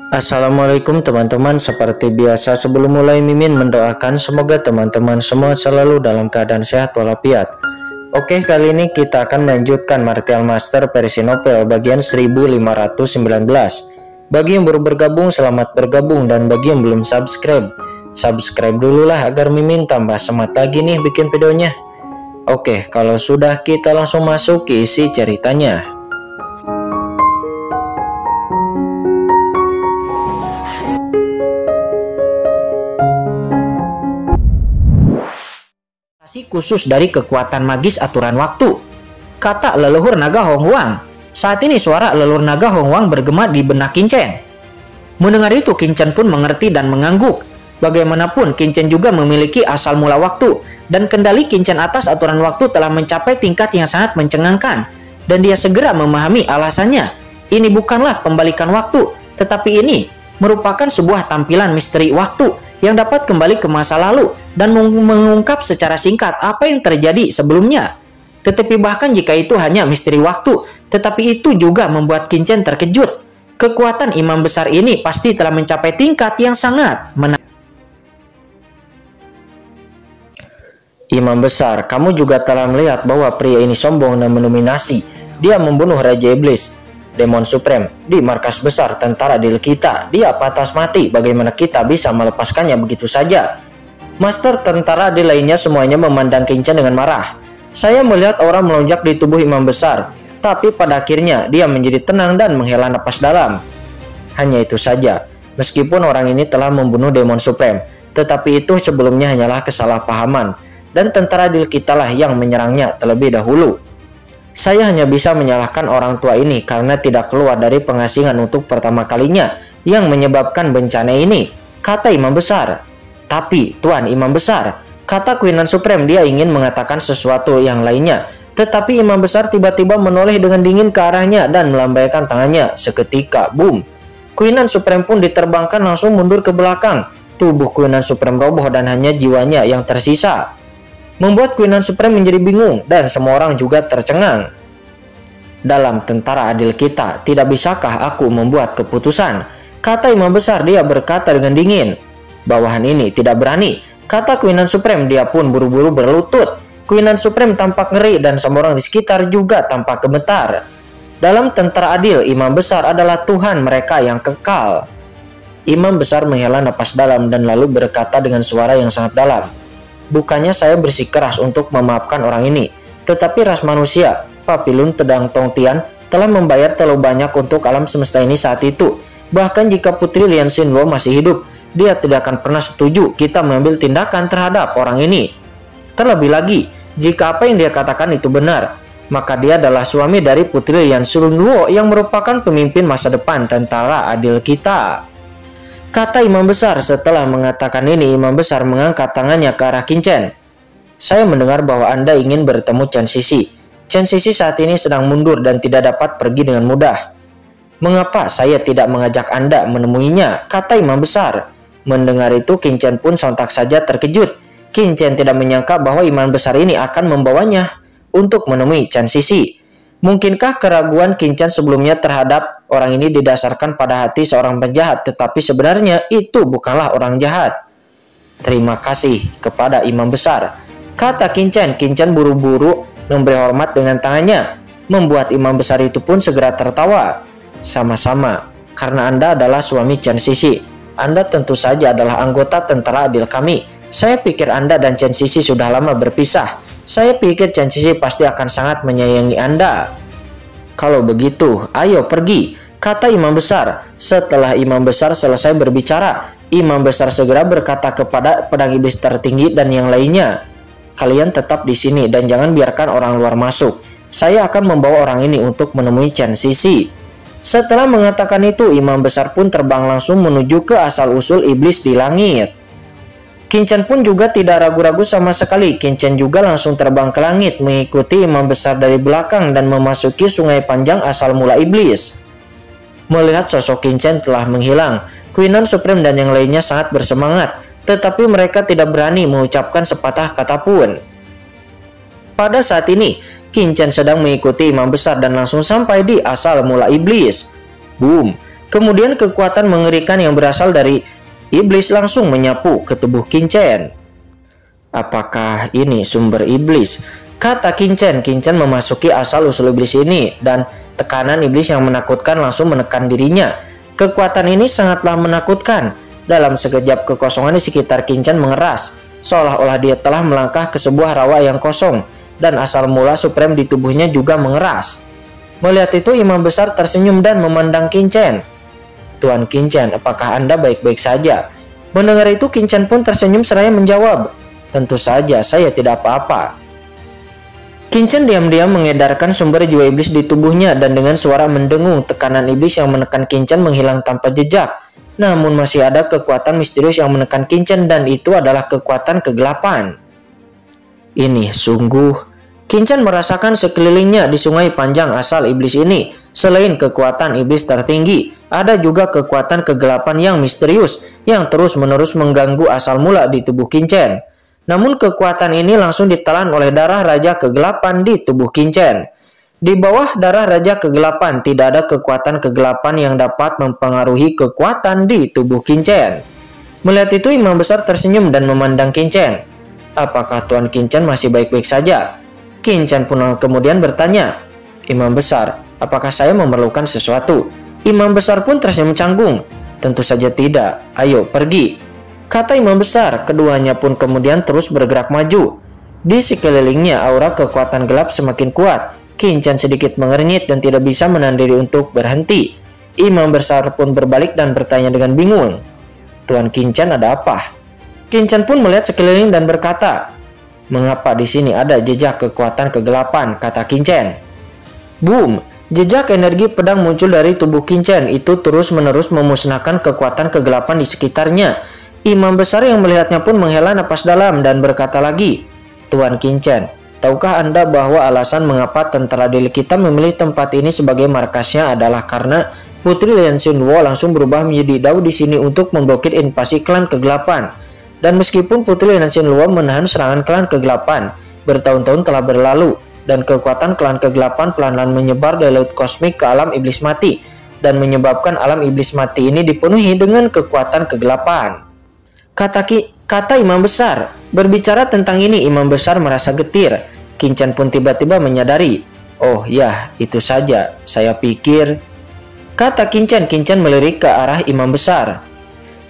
Assalamualaikum teman-teman, seperti biasa sebelum mulai Mimin mendoakan semoga teman-teman semua selalu dalam keadaan sehat walafiat. Oke, kali ini kita akan melanjutkan Martial Master versi novel bagian 1519. Bagi yang baru bergabung, selamat bergabung, dan bagi yang belum subscribe, subscribe dululah agar Mimin tambah semangat lagi nih bikin videonya. Oke, kalau sudah kita langsung masuk ke isi ceritanya. Khusus dari kekuatan magis aturan waktu, kata leluhur naga Hongwang. Saat ini suara leluhur naga Hongwang bergema di benak Qingchen. Mendengar itu, Qingchen pun mengerti dan mengangguk. Bagaimanapun, Qingchen juga memiliki asal mula waktu, dan kendali Qingchen atas aturan waktu telah mencapai tingkat yang sangat mencengangkan, dan dia segera memahami alasannya. Ini bukanlah pembalikan waktu, tetapi ini merupakan sebuah tampilan misteri waktu yang dapat kembali ke masa lalu dan mengungkap secara singkat apa yang terjadi sebelumnya. Tetapi bahkan jika itu hanya misteri waktu, tetapi itu juga membuat Qingchen terkejut. Kekuatan imam besar ini pasti telah mencapai tingkat yang sangat menarik. Imam besar, kamu juga telah melihat bahwa pria ini sombong dan mendominasi. Dia membunuh Raja Iblis, Demon Supreme, di markas besar tentara Adil kita. Dia pantas mati. Bagaimana kita bisa melepaskannya begitu saja? Master tentara Adil lainnya semuanya memandang Qingchen dengan marah. Saya melihat aura melonjak di tubuh imam besar, tapi pada akhirnya dia menjadi tenang dan menghela napas dalam. Hanya itu saja. Meskipun orang ini telah membunuh Demon Supreme, tetapi itu sebelumnya hanyalah kesalahpahaman, dan tentara Adil kita lah yang menyerangnya terlebih dahulu. Saya hanya bisa menyalahkan orang tua ini karena tidak keluar dari pengasingan untuk pertama kalinya yang menyebabkan bencana ini, kata imam besar. Tapi, Tuan Imam Besar, kata Queenan Supreme, dia ingin mengatakan sesuatu yang lainnya. Tetapi imam besar tiba-tiba menoleh dengan dingin ke arahnya dan melambaikan tangannya. Seketika, boom. Queenan Supreme pun diterbangkan langsung mundur ke belakang. Tubuh Queenan Supreme roboh dan hanya jiwanya yang tersisa. Membuat Queenan Supreme menjadi bingung dan semua orang juga tercengang. Dalam tentara adil kita, tidak bisakah aku membuat keputusan? Kata imam besar, dia berkata dengan dingin. Bawahan ini tidak berani, kata Queenan Supreme. Dia pun buru-buru berlutut. Queenan Supreme tampak ngeri dan semua orang di sekitar juga tampak gemetar. Dalam tentara adil, imam besar adalah Tuhan mereka yang kekal. Imam besar menghela napas dalam dan lalu berkata dengan suara yang sangat dalam. Bukannya saya bersikeras untuk memaafkan orang ini, tetapi ras manusia, Papilun Tedang Tongtian, telah membayar terlalu banyak untuk alam semesta ini saat itu. Bahkan jika Putri Lian Xinluo masih hidup, dia tidak akan pernah setuju kita mengambil tindakan terhadap orang ini. Terlebih lagi, jika apa yang dia katakan itu benar, maka dia adalah suami dari Putri Lian Xinluo yang merupakan pemimpin masa depan tentara adil kita. Kata imam besar. Setelah mengatakan ini, imam besar mengangkat tangannya ke arah Qingchen. Saya mendengar bahwa Anda ingin bertemu Chen Sisi. Chen Sisi saat ini sedang mundur dan tidak dapat pergi dengan mudah. Mengapa saya tidak mengajak Anda menemuinya? Kata imam besar. Mendengar itu, Qingchen pun sontak saja terkejut. Qingchen tidak menyangka bahwa imam besar ini akan membawanya untuk menemui Chen Sisi. Mungkinkah keraguan Qingchen sebelumnya terhadap orang ini didasarkan pada hati seorang penjahat, tetapi sebenarnya itu bukanlah orang jahat? Terima kasih kepada imam besar, kata Qingchen. Qingchen buru-buru memberi hormat dengan tangannya, membuat imam besar itu pun segera tertawa. Sama-sama, karena Anda adalah suami Chen Sisi. Anda tentu saja adalah anggota tentara adil kami. Saya pikir Anda dan Chen Sisi sudah lama berpisah. Saya pikir Chen Sisi pasti akan sangat menyayangi Anda. Kalau begitu, ayo pergi, kata imam besar. Setelah imam besar selesai berbicara, imam besar segera berkata kepada pedang iblis tertinggi dan yang lainnya, kalian tetap di sini dan jangan biarkan orang luar masuk. Saya akan membawa orang ini untuk menemui Chen Sisi. Setelah mengatakan itu, imam besar pun terbang langsung menuju ke asal-usul iblis di langit. Qingchen pun juga tidak ragu-ragu sama sekali. Qingchen juga langsung terbang ke langit mengikuti imam besar dari belakang dan memasuki sungai panjang asal mula iblis. Melihat sosok Qingchen telah menghilang, Queenan Supreme dan yang lainnya sangat bersemangat, tetapi mereka tidak berani mengucapkan sepatah kata pun. Pada saat ini, Qingchen sedang mengikuti imam besar dan langsung sampai di asal mula iblis. Boom! Kemudian kekuatan mengerikan yang berasal dari iblis langsung menyapu ke tubuh Qin-Chen. Apakah ini sumber iblis? Kata Qin-Chen. Qin-Chen memasuki asal-usul iblis ini dan tekanan iblis yang menakutkan langsung menekan dirinya. Kekuatan ini sangatlah menakutkan. Dalam sekejap kekosongan di sekitar Qin-Chen mengeras, seolah-olah dia telah melangkah ke sebuah rawa yang kosong, dan asal mula supreme di tubuhnya juga mengeras. Melihat itu, imam besar tersenyum dan memandang Qin-Chen. Tuan Qin-Chen, apakah Anda baik-baik saja? Mendengar itu, Qin-Chen pun tersenyum seraya menjawab, tentu saja, saya tidak apa-apa. Qin-Chen diam-diam mengedarkan sumber jiwa iblis di tubuhnya dan dengan suara mendengung, tekanan iblis yang menekan Qin-Chen menghilang tanpa jejak. Namun masih ada kekuatan misterius yang menekan Qin-Chen dan itu adalah kekuatan kegelapan. Ini sungguh... Qin-Chen merasakan sekelilingnya di sungai panjang asal iblis ini. Selain kekuatan iblis tertinggi, ada juga kekuatan kegelapan yang misterius yang terus-menerus mengganggu asal mula di tubuh Qin-Chen. Namun kekuatan ini langsung ditelan oleh darah Raja Kegelapan di tubuh Qin-Chen. Di bawah darah Raja Kegelapan tidak ada kekuatan kegelapan yang dapat mempengaruhi kekuatan di tubuh Qin-Chen. Melihat itu, imam besar tersenyum dan memandang Qin-Chen. Apakah Tuan Qin-Chen masih baik-baik saja? Qin-Chen pun kemudian bertanya, Imam besar, apakah saya memerlukan sesuatu? Imam besar pun tersenyum canggung. Tentu saja tidak, ayo pergi. Kata imam besar, keduanya pun kemudian terus bergerak maju. Di sekelilingnya aura kekuatan gelap semakin kuat. Qin-Chen sedikit mengernyit dan tidak bisa menahan diri untuk berhenti. Imam besar pun berbalik dan bertanya dengan bingung, Tuan Qin-Chen, ada apa? Qin-Chen pun melihat sekeliling dan berkata, mengapa di sini ada jejak kekuatan kegelapan, kata Qin-Chen. Boom! Jejak energi pedang muncul dari tubuh Qin-Chen. Itu terus-menerus memusnahkan kekuatan kegelapan di sekitarnya. Imam besar yang melihatnya pun menghela napas dalam dan berkata lagi, Tuan Qin-Chen, tahukah Anda bahwa alasan mengapa tentara Deli kita memilih tempat ini sebagai markasnya adalah karena Putri Lian Xinluo langsung berubah menjadi Dao di sini untuk memblokir invasi klan kegelapan. Dan meskipun Putri Lian Xinluo menahan serangan klan kegelapan, bertahun-tahun telah berlalu, dan kekuatan klan kegelapan pelan-pelan menyebar dari laut kosmik ke alam iblis mati, dan menyebabkan alam iblis mati ini dipenuhi dengan kekuatan kegelapan. Kata imam besar. Berbicara tentang ini, imam besar merasa getir. Qin-Chen pun tiba-tiba menyadari, oh ya, itu saja, saya pikir... Kata Qin-Chen melirik ke arah imam besar.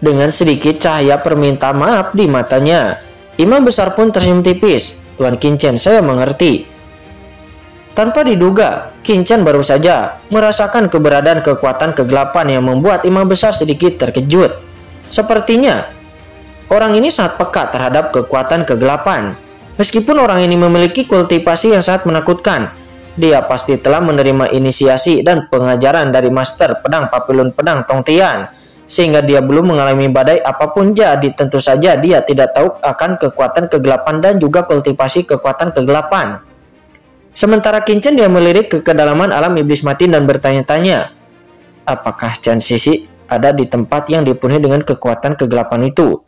Dengan sedikit cahaya perminta maaf di matanya, imam besar pun tersenyum tipis. Tuan Qin-Chen, saya mengerti. Tanpa diduga, Qin-Chen baru saja merasakan keberadaan kekuatan kegelapan yang membuat imam besar sedikit terkejut. Sepertinya, orang ini sangat peka terhadap kekuatan kegelapan. Meskipun orang ini memiliki kultivasi yang sangat menakutkan, dia pasti telah menerima inisiasi dan pengajaran dari Master Pedang Papilun Pedang Tong Tian. Sehingga dia belum mengalami badai apapun, jadi tentu saja dia tidak tahu akan kekuatan kegelapan dan juga kultivasi kekuatan kegelapan. Sementara Qin-Chen dia melirik ke kedalaman alam iblis mati dan bertanya-tanya, apakah Chen Sisi ada di tempat yang dipenuhi dengan kekuatan kegelapan itu?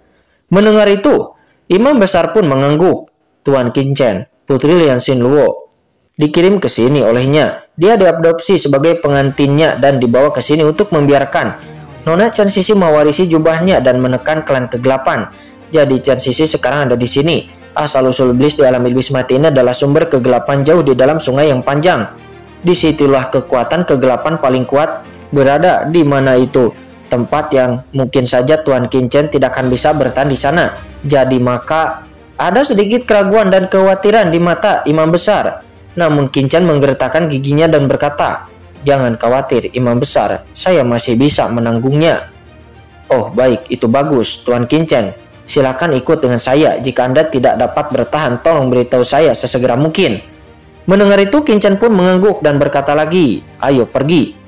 Mendengar itu, imam besar pun mengangguk. Tuan Qin-Chen, Putri Lian Xinluo dikirim ke sini olehnya. Dia diadopsi sebagai pengantinnya dan dibawa ke sini untuk membiarkan Nona Chen Sisi mewarisi jubahnya dan menekan klan kegelapan. Jadi Chen Sisi sekarang ada di sini. Asal-usul iblis di alam iblis mati ini adalah sumber kegelapan jauh di dalam sungai yang panjang. Disitulah kekuatan kegelapan paling kuat berada. Di mana itu? Tempat yang mungkin saja Tuan Qin-Chen tidak akan bisa bertahan di sana. Jadi maka ada sedikit keraguan dan kekhawatiran di mata imam besar. Namun Qin-Chen menggertakkan giginya dan berkata, jangan khawatir imam besar, saya masih bisa menanggungnya. Oh baik, itu bagus Tuan Qin-Chen. Silakan ikut dengan saya. Jika Anda tidak dapat bertahan, tolong beritahu saya sesegera mungkin. Mendengar itu, Qin-Chen pun mengangguk dan berkata lagi, ayo pergi.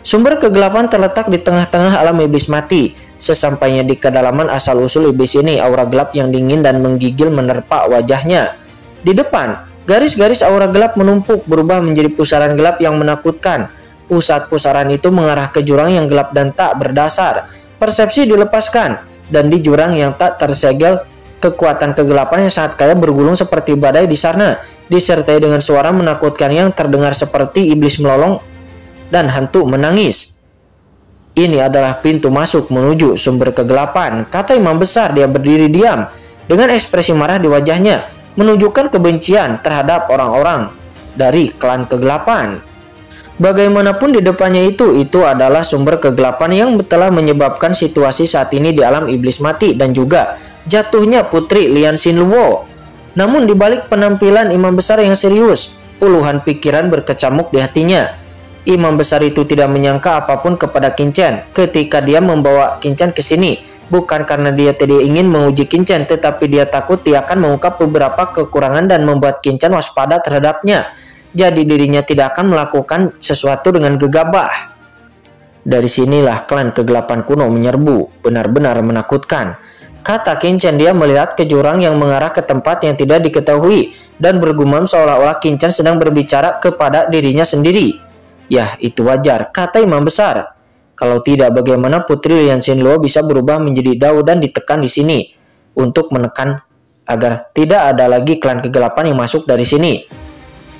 Sumber kegelapan terletak di tengah-tengah alam iblis mati. Sesampainya di kedalaman asal-usul iblis ini, aura gelap yang dingin dan menggigil menerpa wajahnya. Di depan, garis-garis aura gelap menumpuk berubah menjadi pusaran gelap yang menakutkan. Pusat pusaran itu mengarah ke jurang yang gelap dan tak berdasar. Persepsi dilepaskan, dan di jurang yang tak tersegel, kekuatan kegelapan yang sangat kaya bergulung seperti badai di sana, disertai dengan suara menakutkan yang terdengar seperti iblis melolong dan hantu menangis. Ini adalah pintu masuk menuju sumber kegelapan, kata imam besar. Dia berdiri diam dengan ekspresi marah di wajahnya, menunjukkan kebencian terhadap orang-orang dari klan kegelapan. Bagaimanapun di depannya itu adalah sumber kegelapan yang telah menyebabkan situasi saat ini di alam iblis mati dan juga jatuhnya putri Lian Xinluo. Namun di balik penampilan imam besar yang serius, puluhan pikiran berkecamuk di hatinya. Imam besar itu tidak menyangka apapun kepada Qin Chen ketika dia membawa Qin Chen ke sini. Bukan karena dia tidak ingin menguji Qin Chen, tetapi dia takut dia akan mengungkap beberapa kekurangan dan membuat Qin Chen waspada terhadapnya. Jadi dirinya tidak akan melakukan sesuatu dengan gegabah. Dari sinilah klan kegelapan kuno menyerbu, benar-benar menakutkan. Kata Qin Chen. Dia melihat ke jurang yang mengarah ke tempat yang tidak diketahui dan bergumam seolah-olah Qin Chen sedang berbicara kepada dirinya sendiri. Ya, itu wajar, kata imam besar. Kalau tidak, bagaimana putri Lian Xinluo bisa berubah menjadi Dao dan ditekan di sini untuk menekan agar tidak ada lagi klan kegelapan yang masuk dari sini.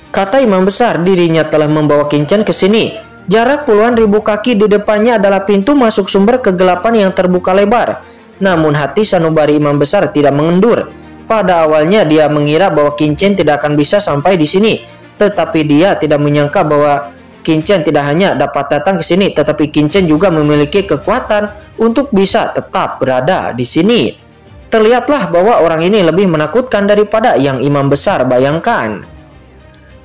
Kata imam besar, dirinya telah membawa Qin Chen ke sini. Jarak puluhan ribu kaki di depannya adalah pintu masuk sumber kegelapan yang terbuka lebar. Namun hati sanubari imam besar tidak mengendur. Pada awalnya dia mengira bahwa Qin Chen tidak akan bisa sampai di sini, tetapi dia tidak menyangka bahwa Qin Chen tidak hanya dapat datang ke sini, tetapi Qin Chen juga memiliki kekuatan untuk bisa tetap berada di sini. Terlihatlah bahwa orang ini lebih menakutkan daripada yang imam besar bayangkan.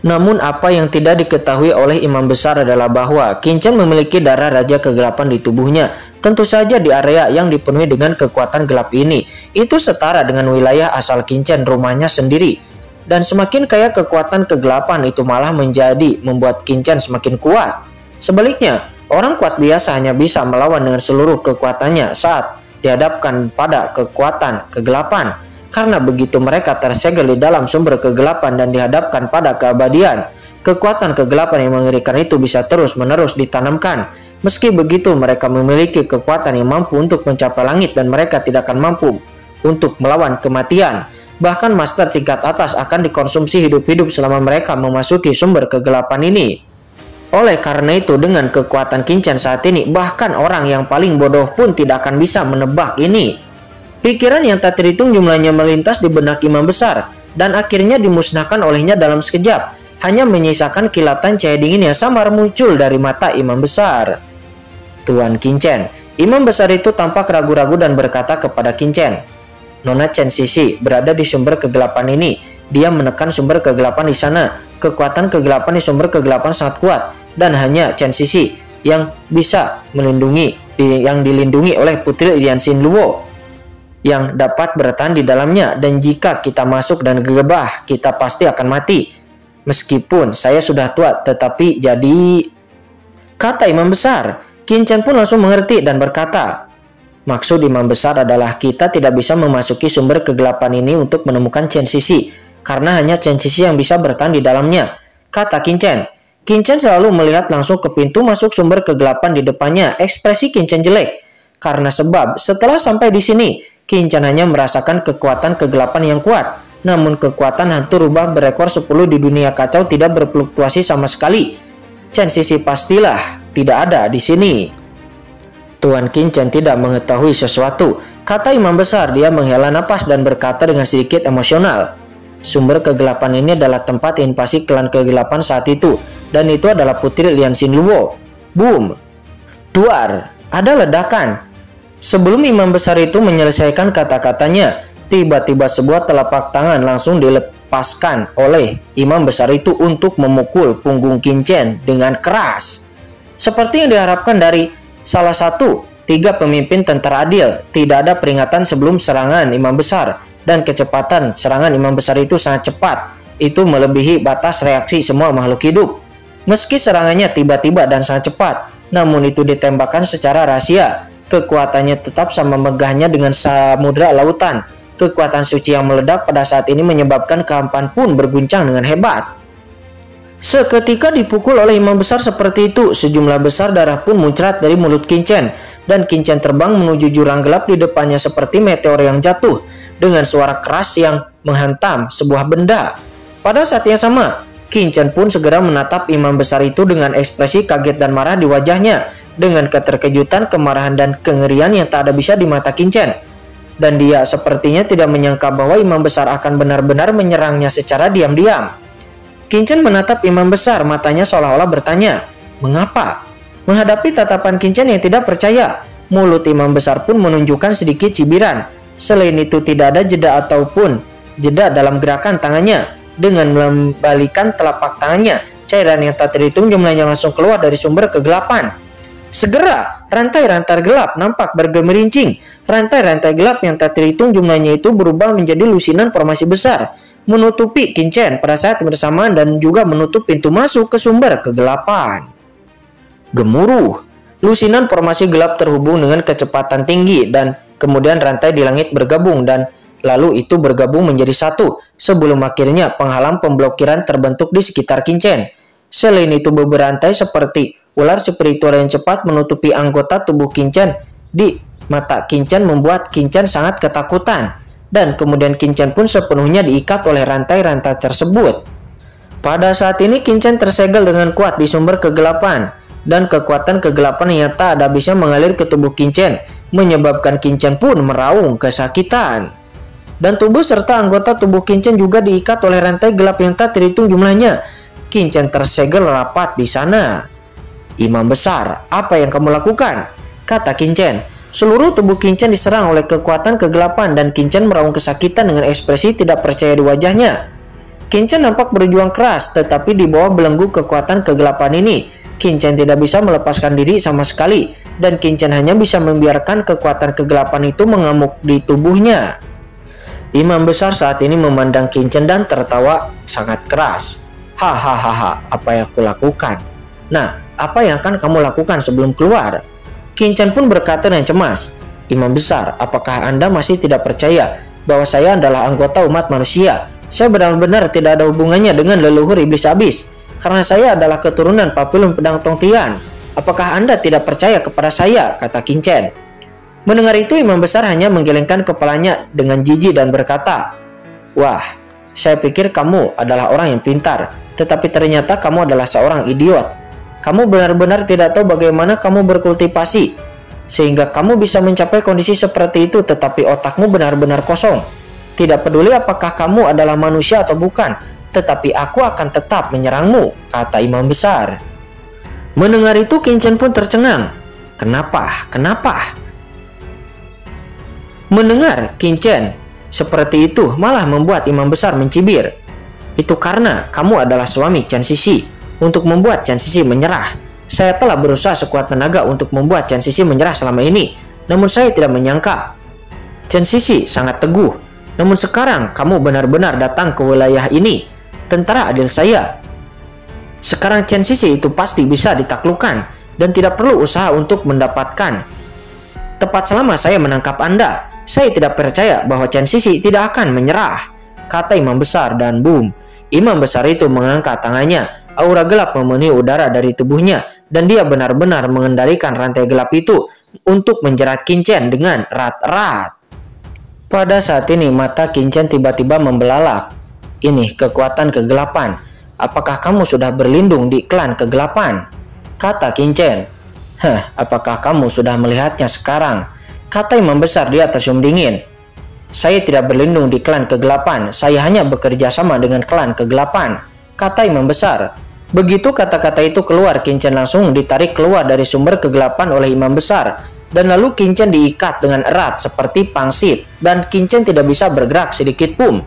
Namun apa yang tidak diketahui oleh imam besar adalah bahwa Qin Chen memiliki darah raja kegelapan di tubuhnya. Tentu saja di area yang dipenuhi dengan kekuatan gelap ini, itu setara dengan wilayah asal Qin Chen, rumahnya sendiri. Dan semakin kaya kekuatan kegelapan itu malah membuat Qin Chen semakin kuat. Sebaliknya, orang kuat biasa hanya bisa melawan dengan seluruh kekuatannya saat dihadapkan pada kekuatan kegelapan. Karena begitu mereka tersegel di dalam sumber kegelapan dan dihadapkan pada keabadian, kekuatan kegelapan yang mengerikan itu bisa terus-menerus ditanamkan. Meski begitu, mereka memiliki kekuatan yang mampu untuk mencapai langit dan mereka tidak akan mampu untuk melawan kematian. Bahkan master tingkat atas akan dikonsumsi hidup-hidup selama mereka memasuki sumber kegelapan ini. Oleh karena itu, dengan kekuatan Qin Chen saat ini, bahkan orang yang paling bodoh pun tidak akan bisa menebak ini. Pikiran yang tak terhitung jumlahnya melintas di benak imam besar, dan akhirnya dimusnahkan olehnya dalam sekejap. Hanya menyisakan kilatan cahaya dingin yang samar muncul dari mata imam besar. Tuan Qin Chen. Imam besar itu tampak ragu-ragu dan berkata kepada Qin Chen, Nona Chen Sisi berada di sumber kegelapan ini. Dia menekan sumber kegelapan di sana. Kekuatan kegelapan di sumber kegelapan sangat kuat. Dan hanya Chen Sisi yang bisa dilindungi oleh putri Lian Xinluo yang dapat bertahan di dalamnya. Dan jika kita masuk dan gegabah, kita pasti akan mati. Meskipun saya sudah tua, tetapi jadi... Kata imam besar. Qin Chen pun langsung mengerti dan berkata, maksud imam besar adalah kita tidak bisa memasuki sumber kegelapan ini untuk menemukan Chen Sisi, karena hanya Chen Sisi yang bisa bertahan di dalamnya, kata Qin Chen. Qin Chen selalu melihat langsung ke pintu masuk sumber kegelapan di depannya. Ekspresi Qin Chen jelek, karena sebab setelah sampai di sini, Qin Chen hanya merasakan kekuatan kegelapan yang kuat. Namun kekuatan hantu rubah berekor 10 di dunia kacau tidak berfluktuasi sama sekali. Chen Sisi pastilah tidak ada di sini. Tuan Qin Chen tidak mengetahui sesuatu, kata imam besar. Dia menghela napas dan berkata dengan sedikit emosional, sumber kegelapan ini adalah tempat invasi klan kegelapan saat itu, dan itu adalah putri Lian Xinluo. Boom! Duar! Ada ledakan. Sebelum imam besar itu menyelesaikan kata-katanya, tiba-tiba sebuah telapak tangan langsung dilepaskan oleh imam besar itu untuk memukul punggung Qin Chen dengan keras. Seperti yang diharapkan dari salah satu 3 pemimpin tentara adil, tidak ada peringatan sebelum serangan imam besar, dan kecepatan serangan imam besar itu sangat cepat. Itu melebihi batas reaksi semua makhluk hidup. Meski serangannya tiba-tiba dan sangat cepat, namun itu ditembakkan secara rahasia. Kekuatannya tetap sama megahnya dengan samudra lautan. Kekuatan suci yang meledak pada saat ini menyebabkan kehampaan pun berguncang dengan hebat. Seketika dipukul oleh imam besar seperti itu, sejumlah besar darah pun muncrat dari mulut Qin Chen, dan Qin Chen terbang menuju jurang gelap di depannya seperti meteor yang jatuh dengan suara keras yang menghantam sebuah benda. Pada saat yang sama, Qin Chen pun segera menatap imam besar itu dengan ekspresi kaget dan marah di wajahnya. dengan keterkejutan, kemarahan, dan kengerian yang tak ada bisa di mata Qin Chen. Dan dia sepertinya tidak menyangka bahwa imam besar akan benar-benar menyerangnya secara diam-diam. Qin Chen menatap imam besar, matanya seolah-olah bertanya, "Mengapa?" Menghadapi tatapan Qin Chen yang tidak percaya, mulut imam besar pun menunjukkan sedikit cibiran. Selain itu tidak ada jeda ataupun jeda dalam gerakan tangannya. Dengan membalikan telapak tangannya, cairan yang tak terhitung jumlahnya langsung keluar dari sumber kegelapan. Segera, rantai-rantai gelap nampak bergemerincing. Rantai-rantai gelap yang tak terhitung jumlahnya itu berubah menjadi lusinan formasi besar, menutupi Qin Chen pada saat bersamaan dan juga menutup pintu masuk ke sumber kegelapan. Gemuruh. Lusinan formasi gelap terhubung dengan kecepatan tinggi dan kemudian rantai di langit bergabung dan lalu itu bergabung menjadi satu sebelum akhirnya penghalang pemblokiran terbentuk di sekitar Qin Chen. Selain itu beberantai seperti ular spiritual yang cepat menutupi anggota tubuh Qin Chen di mata Qin Chen membuat Qin Chen sangat ketakutan dan kemudian Qin Chen pun sepenuhnya diikat oleh rantai-rantai tersebut. Pada saat ini Qin Chen tersegel dengan kuat di sumber kegelapan dan kekuatan kegelapan yang tak ada habisnya mengalir ke tubuh Qin Chen menyebabkan Qin Chen pun meraung kesakitan. Dan tubuh serta anggota tubuh Qin Chen juga diikat oleh rantai gelap yang tak terhitung jumlahnya. Qin Chen tersegel rapat di sana. "Imam besar, apa yang kamu lakukan?" kata Qin Chen. Seluruh tubuh Qin Chen diserang oleh kekuatan kegelapan dan Qin Chen meraung kesakitan dengan ekspresi tidak percaya di wajahnya. Qin Chen nampak berjuang keras, tetapi di bawah belenggu kekuatan kegelapan ini, Qin Chen tidak bisa melepaskan diri sama sekali, dan Qin Chen hanya bisa membiarkan kekuatan kegelapan itu mengamuk di tubuhnya. Imam besar saat ini memandang Qin Chen dan tertawa sangat keras. "Hahaha, apa yang aku lakukan? Nah, apa yang akan kamu lakukan sebelum keluar?" Qin Chen pun berkata dengan cemas, "Imam besar, apakah Anda masih tidak percaya bahwa saya adalah anggota umat manusia? Saya benar-benar tidak ada hubungannya dengan leluhur iblis abis, karena saya adalah keturunan Papillon Pedang Tong Tian. Apakah Anda tidak percaya kepada saya?" kata Qin Chen. Mendengar itu, imam besar hanya menggelengkan kepalanya dengan jijik dan berkata, "Wah, saya pikir kamu adalah orang yang pintar, tetapi ternyata kamu adalah seorang idiot. Kamu benar-benar tidak tahu bagaimana kamu berkultivasi, sehingga kamu bisa mencapai kondisi seperti itu, tetapi otakmu benar-benar kosong. Tidak peduli apakah kamu adalah manusia atau bukan, tetapi aku akan tetap menyerangmu," kata imam besar. Mendengar itu, Qin Chen pun tercengang. Kenapa? Mendengar Qin Chen seperti itu malah membuat imam besar mencibir. "Itu karena kamu adalah suami Chen Sisi. Untuk membuat Chen Sisi menyerah, saya telah berusaha sekuat tenaga untuk membuat Chen Sisi menyerah selama ini. Namun saya tidak menyangka Chen Sisi sangat teguh. Namun sekarang kamu benar-benar datang ke wilayah ini. Tentara adil saya. Sekarang Chen Sisi itu pasti bisa ditaklukkan dan tidak perlu usaha untuk mendapatkan. Tepat selama saya menangkap Anda, saya tidak percaya bahwa Chen Sisi tidak akan menyerah," kata imam besar, dan boom, imam besar itu mengangkat tangannya. Aura gelap memenuhi udara dari tubuhnya dan dia benar-benar mengendalikan rantai gelap itu untuk menjerat Qin Chen dengan erat-erat. Pada saat ini mata Qin Chen tiba-tiba membelalak. "Ini kekuatan kegelapan. Apakah kamu sudah berlindung di klan kegelapan?" kata Qin Chen. "Apakah kamu sudah melihatnya sekarang?" kata imam besar. Dia tersenyum dingin. "Saya tidak berlindung di klan kegelapan. Saya hanya bekerja sama dengan klan kegelapan," kata imam besar. Begitu kata-kata itu keluar, Qin Chen langsung ditarik keluar dari sumber kegelapan oleh imam besar. Dan lalu Qin Chen diikat dengan erat seperti pangsit. Dan Qin Chen tidak bisa bergerak sedikit pun.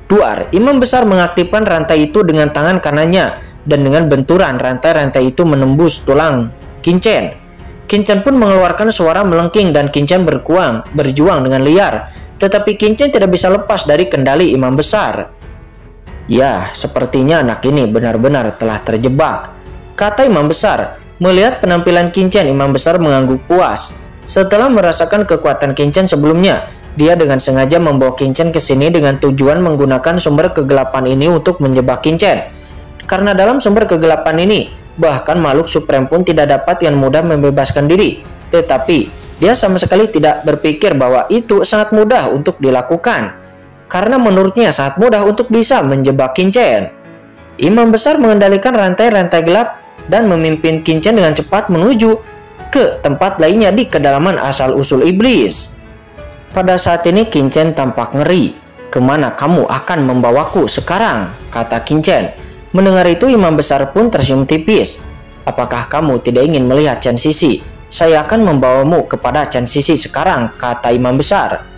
Duar, imam besar mengaktifkan rantai itu dengan tangan kanannya. Dan dengan benturan rantai-rantai itu menembus tulang Qin Chen. Qin Chen pun mengeluarkan suara melengking dan Qin Chen berjuang dengan liar. Tetapi Qin Chen tidak bisa lepas dari kendali imam besar. "Ya, sepertinya anak ini benar-benar telah terjebak," kata imam besar. Melihat penampilan Qin Chen, imam besar mengangguk puas. Setelah merasakan kekuatan Qin Chen sebelumnya, dia dengan sengaja membawa Qin Chen ke sini dengan tujuan menggunakan sumber kegelapan ini untuk menjebak Qin Chen. Karena dalam sumber kegelapan ini, bahkan makhluk supreme pun tidak dapat yang mudah membebaskan diri. Tetapi dia sama sekali tidak berpikir bahwa itu sangat mudah untuk dilakukan. Karena menurutnya sangat mudah untuk bisa menjebak Qin Chen. Imam besar mengendalikan rantai-rantai gelap dan memimpin Qin Chen dengan cepat menuju ke tempat lainnya di kedalaman asal-usul iblis. Pada saat ini Qin tampak ngeri. "Kemana kamu akan membawaku sekarang?" kata Qin. Mendengar itu imam besar pun tersenyum tipis. "Apakah kamu tidak ingin melihat Chen Sisi? Saya akan membawamu kepada Chen Sisi sekarang," kata imam besar.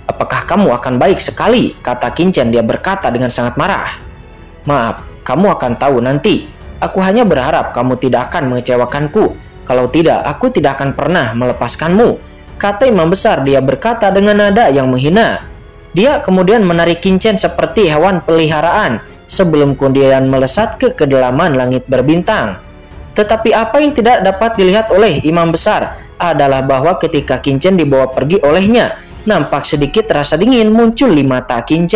"Apakah kamu akan baik sekali?" kata Qin. Dia berkata dengan sangat marah. "Maaf, kamu akan tahu nanti. Aku hanya berharap kamu tidak akan mengecewakanku. Kalau tidak, aku tidak akan pernah melepaskanmu," kata imam besar. Dia berkata dengan nada yang menghina. Dia kemudian menarik Qin seperti hewan peliharaan sebelum kemudian melesat ke kedalaman langit berbintang. Tetapi apa yang tidak dapat dilihat oleh imam besar adalah bahwa ketika Qin dibawa pergi olehnya, nampak sedikit rasa dingin muncul di mata Qin.